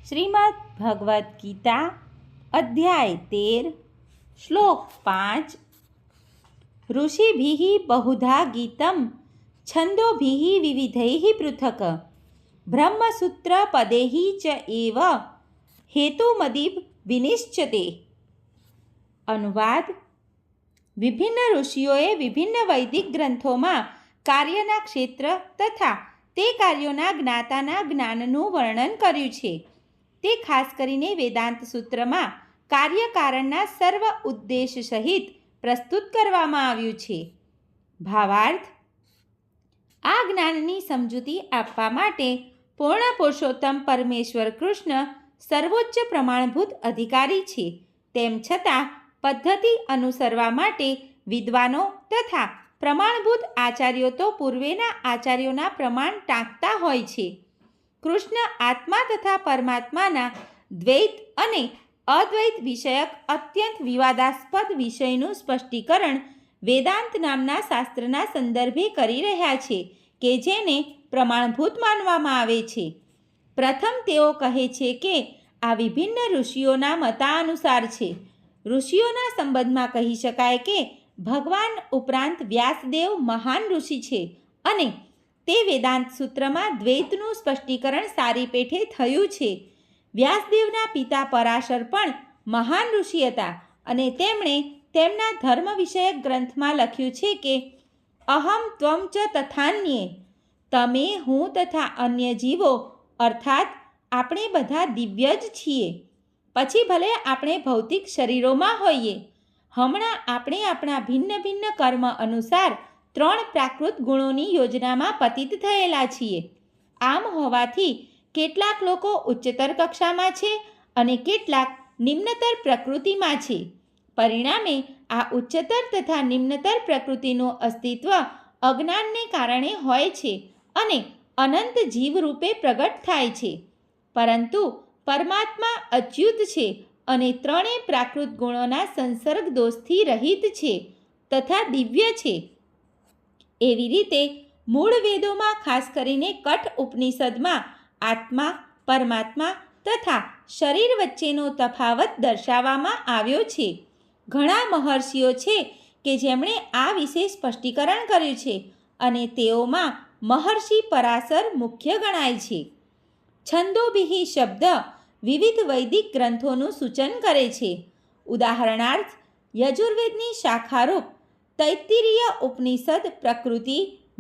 શ્રીમદ્ ભગવદ્ ગીતા અધ્યાય 13 શ્લોક 5 ઋષિભિઃ બહુધા ગીતમ છંદોભિઃ વિવિધૈઃ પૃથક બ્રહ્મસૂત્ર પदैः ચ એવ હેતુમદિવ વિનિશ્ચતે. અનુવાદ: વિભિન્ન ઋષિઓએ વિભિન્ન વૈદિક ગ્રંથોમાં કાર્યના ક્ષેત્ર તથા તે કાર્યોના જ્ઞાતાના જ્ઞાનનું વર્ણન કર્યું છે. તે ખાસ કરીને વેદાંત સૂત્રમાં કાર્યકારણના સર્વ ઉદ્દેશ સહિત પ્રસ્તુત કરવામાં આવ્યું છે. ભાવાર્થ: આ જ્ઞાનની સમજૂતી આપવા માટે પૂર્ણ પુરુષોત્તમ પરમેશ્વર કૃષ્ણ સર્વોચ્ચ પ્રમાણભૂત અધિકારી છે. તેમ છતાં પદ્ધતિ અનુસરવા માટે વિદ્વાનો તથા પ્રમાણભૂત આચાર્યો તો પૂર્વેના આચાર્યોના પ્રમાણ ટાંકતા હોય છે. કૃષ્ણ આત્મા તથા પરમાત્માના દ્વૈત અને અદ્વૈત વિષયક અત્યંત વિવાદાસ્પદ વિષયનું સ્પષ્ટીકરણ વેદાંત નામના શાસ્ત્રના સંદર્ભે કરી રહ્યા છે કે જેને પ્રમાણભૂત માનવામાં આવે છે. પ્રથમ તેઓ કહે છે કે આ વિભિન્ન ઋષિઓના મતાનુસાર છે. ઋષિઓના સંબંધમાં કહી શકાય કે ભગવાન ઉપરાંત વ્યાસદેવ મહાન ઋષિ છે અને તે વેદાંત સૂત્રમાં દ્વૈતનું સ્પષ્ટીકરણ સારી પેઠે થયું છે. વ્યાસદેવના પિતા પરાશર પણ મહાન ઋષિ હતા અને તેમણે તેમના ધર્મ વિષયક ગ્રંથમાં લખ્યું છે કે અહમ ત્વમ ચ તથાન્યે, તમે, હું તથા અન્ય જીવો અર્થાત આપણે બધા દિવ્ય જ છીએ. પછી ભલે આપણે ભૌતિક શરીરોમાં હોઈએ. હમણાં આપણે આપણા ભિન્ન ભિન્ન કર્મ અનુસાર 3 પ્રાકૃત ગુણોની યોજનામાં પતિત થયેલા છીએ. આમ હોવાથી કેટલાક લોકો ઉચ્ચતર કક્ષામાં છે અને કેટલાક નિમ્નતર પ્રકૃતિમાં છે. પરિણામે આ ઉચ્ચતર તથા નિમ્નતર પ્રકૃતિનું અસ્તિત્વ અજ્ઞાનને કારણે હોય છે અને અનંત જીવરૂપે પ્રગટ થાય છે. પરંતુ પરમાત્મા અચ્યુત છે અને 3 પ્રાકૃત ગુણોના સંસર્ગ દોષથી રહિત છે તથા દિવ્ય છે. એવી રીતે મૂળ વેદોમાં ખાસ કરીને કઠ ઉપનિષદમાં આત્મા, પરમાત્મા તથા શરીર વચ્ચેનો તફાવત દર્શાવવામાં આવ્યો છે. ઘણા મહર્ષિઓ છે કે જેમણે આ વિશે સ્પષ્ટીકરણ કર્યું છે અને તેઓમાં મહર્ષિ પરાશર મુખ્ય ગણાય છે. છંદોભિઃ શબ્દ વિવિધ વૈદિક ગ્રંથોનું સૂચન કરે છે. ઉદાહરણાર્થ, યજુર્વેદની શાખારૂપ તૈત્તિરીય ઉપનિષદ પ્રકૃતિ,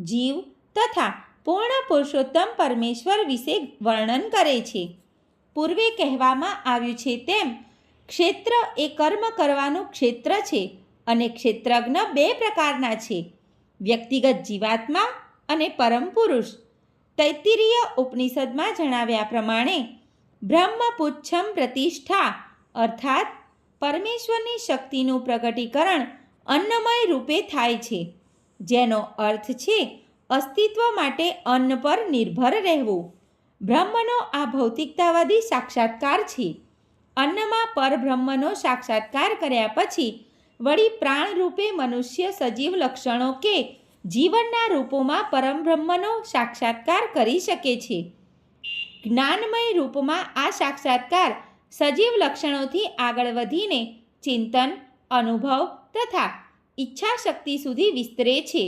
જીવ તથા પૂર્ણ પુરુષોત્તમ પરમેશ્વર વિશે વર્ણન કરે છે. પૂર્વે કહેવામાં આવ્યું છે તેમ ક્ષેત્ર એ કર્મ કરવાનું ક્ષેત્ર છે અને ક્ષેત્રજ્ઞ 2 પ્રકારના છે: વ્યક્તિગત જીવાત્મા અને પરમ પુરુષ. તૈત્તિરીય ઉપનિષદમાં જણાવ્યા પ્રમાણે બ્રહ્મપુચ્છમ પ્રતિષ્ઠા અર્થાત પરમેશ્વરની શક્તિનું પ્રગટીકરણ અન્નમય રૂપે થાય છે, જેનો અર્થ છે અસ્તિત્વ માટે અન્ન પર નિર્ભર રહેવું. બ્રહ્મનો આ ભૌતિકતાવાદી સાક્ષાત્કાર છે. અન્નમાં પરબ્રહ્મનો સાક્ષાત્કાર કર્યા પછી વળી પ્રાણ રૂપે મનુષ્ય સજીવ લક્ષણો કે જીવનના રૂપોમાં પરમબ્રહ્મનો સાક્ષાત્કાર કરી શકે છે. જ્ઞાનમય રૂપમાં આ સાક્ષાત્કાર સજીવ લક્ષણોથી આગળ વધીને ચિંતન, અનુભવ તથા ઈચ્છા શક્તિ સુધી વિસ્તરે છે.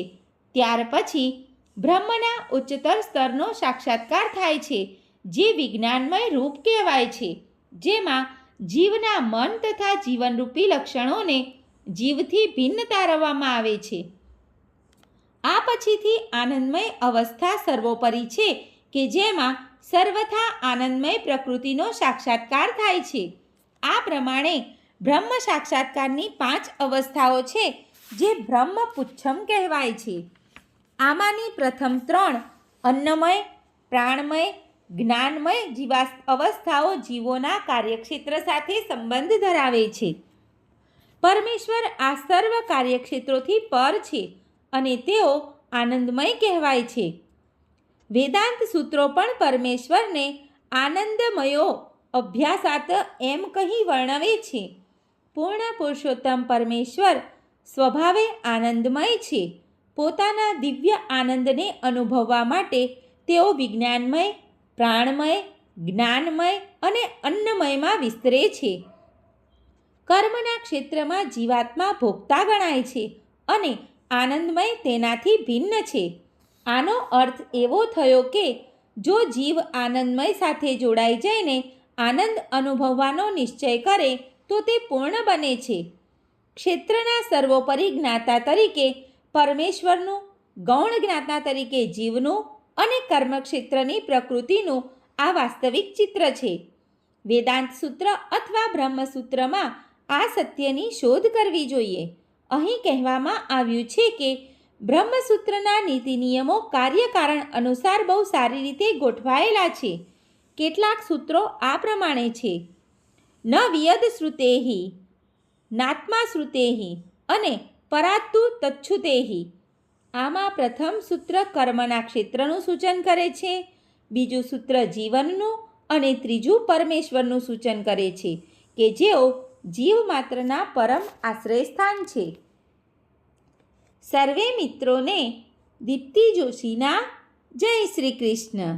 ત્યાર પછી બ્રહ્મના ઉચ્ચતર સ્તરનો સાક્ષાત્કાર થાય છે, જે વિજ્ઞાનમય રૂપ કહેવાય છે, જેમાં જીવના મન તથા જીવનરૂપી લક્ષણોને જીવથી ભિન્ન તારવવામાં આવે છે. આ પછીથી આનંદમય અવસ્થા સર્વોપરી છે કે જેમાં સર્વથા આનંદમય પ્રકૃતિનો સાક્ષાત્કાર થાય છે. આ પ્રમાણે બ્રહ્મ સાક્ષાત્કારની 5 અવસ્થાઓ છે જે બ્રહ્મપુચ્છમ કહેવાય છે. આમાંની પ્રથમ 3 અન્નમય, પ્રાણમય, જ્ઞાનમય જેવા અવસ્થાઓ જીવોના કાર્યક્ષેત્ર સાથે સંબંધ ધરાવે છે. પરમેશ્વર આ સર્વ કાર્યક્ષેત્રોથી પર છે અને તેઓ આનંદમય કહેવાય છે. વેદાંત સૂત્રો પણ પરમેશ્વરને આનંદમયો અભ્યાસાત એમ કહી વર્ણવે છે. પૂર્ણ પુરુષોત્તમ પરમેશ્વર સ્વભાવે આનંદમય છે. પોતાના દિવ્ય આનંદને અનુભવવા માટે તેઓ વિજ્ઞાનમય, પ્રાણમય, જ્ઞાનમય અને અન્નમયમાં વિસ્તરે છે. કર્મના ક્ષેત્રમાં જીવાત્મા ભોગતા ગણાય છે અને આનંદમય તેનાથી ભિન્ન છે. આનો અર્થ એવો થયો કે જો જીવ આનંદમય સાથે જોડાઈ જઈને આનંદ અનુભવવાનો નિશ્ચય કરે તો તે પૂર્ણ બને છે. ક્ષેત્રના સર્વોપરી જ્ઞાતા તરીકે પરમેશ્વરનું, ગૌણ જ્ઞાતા તરીકે જીવનું અને કર્મક્ષેત્રની પ્રકૃતિનું આ વાસ્તવિક ચિત્ર છે. વેદાંત સૂત્ર અથવા બ્રહ્મસૂત્રમાં આ સત્યની શોધ કરવી જોઈએ. અહીં કહેવામાં આવ્યું છે કે બ્રહ્મસૂત્રના નીતિ નિયમો કાર્યકારણ અનુસાર બહુ સારી રીતે ગોઠવાયેલા છે. કેટલાક સૂત્રો આ પ્રમાણે છે: ન વિયદ શ્રુતેહિ, નાત્મા શ્રુતેહિ અને પરાત્તુ તચ્છુતેહિ. આમાં પ્રથમ સૂત્ર કર્મના ક્ષેત્રનું સૂચન કરે છે, બીજું સૂત્ર જીવનનું અને ત્રીજું પરમેશ્વરનું સૂચન કરે છે કે જેઓ જીવ માત્રના પરમ આશ્રયસ્થાન છે. સર્વે મિત્રોને દીપ્તિ જોશીના જય શ્રી કૃષ્ણ.